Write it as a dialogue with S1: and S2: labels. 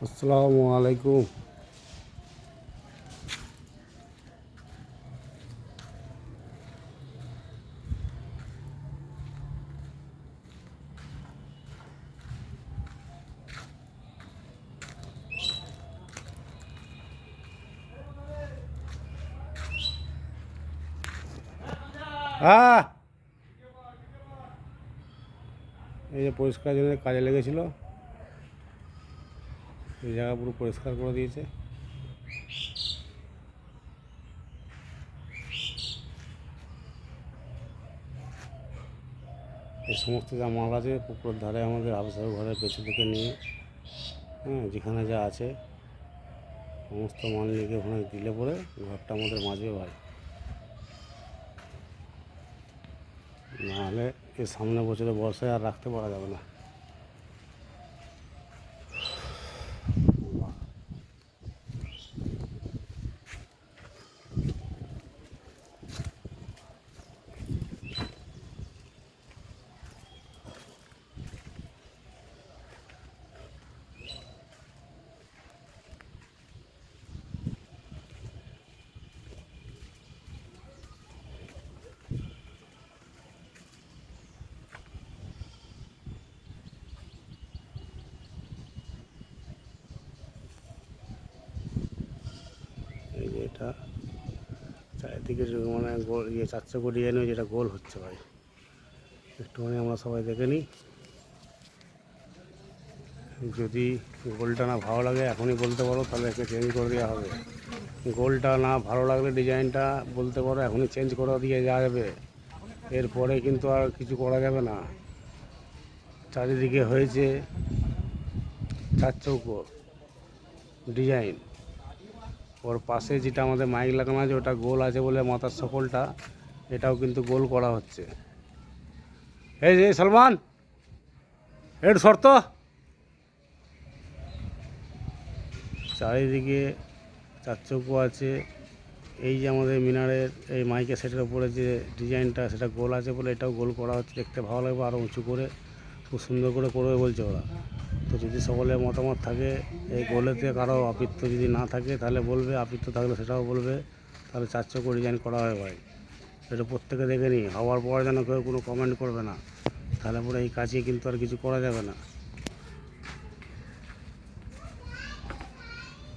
S1: আসসালামু আলাইকুম। হ্যাঁ, এই যে পরিষ্কার জন্য কাজে লেগেছিল, এই জায়গা পুরো পরিষ্কার করে দিয়েছে। এই সমস্ত যা মাল আছে পুকুরের ধারে আমাদের আবসার ঘরের পেছন থেকে নিয়ে, যেখানে যা আছে সমস্ত মাল নিয়ে গিয়ে ওখানে দিলে পরে ঘরটা আমাদের মাজবে ভাই। নাহলে এর সামনে বছরে বর্ষায় আর রাখতে পারা যাবে না। এই যে এটা চারিদিকে মানে গোল চারশো কোটি ডিজাইন, যেটা গোল হচ্ছে ভাই, একটুখানি আমরা সবাই দেখে নিই। যদি গোলটা না ভালো লাগে এখনই বলতে পারো, তাহলে একে চেঞ্জ করে দেওয়া হবে। গোলটা না ভালো লাগলে ডিজাইনটা বলতে পারো, এখনই চেঞ্জ করে দিয়ে যাবে। এরপরে কিন্তু আর কিছু করা যাবে না। চারিদিকে হয়েছে চার চৌকো ডিজাইন, ওর পাশে যেটা আমাদের মাইক লাগানো আছে ওটা গোল আছে বলে মাথার সকলটা এটাও কিন্তু গোল করা হচ্ছে। এই যে সলমান, এর শর্ত চারিদিকে চার চৌকো আছে। এই যে আমাদের মিনারের এই মাইকের সেটের উপরে যে ডিজাইনটা সেটা গোল আছে বলে এটাও গোল করা হচ্ছে। দেখতে ভালো লাগবে, আরও উঁচু করে খুব সুন্দর করে করবে বলছে ওরা। তো যদি সকলের মতামত থাকে, এই গোলেতে কারো আপিত্য যদি না থাকে তাহলে বলবে, আপিত্য থাকলে সেটাও বলবে, তাহলে চার চৌকো ডিজাইন করা হয় ভাই। এটা প্রত্যেকে দেখে নিই, হওয়ার পর যেন কেউ কোনো কমেন্ট করবে না, তাহলে পরে এই কাজে কিন্তু আর কিছু করা যাবে না।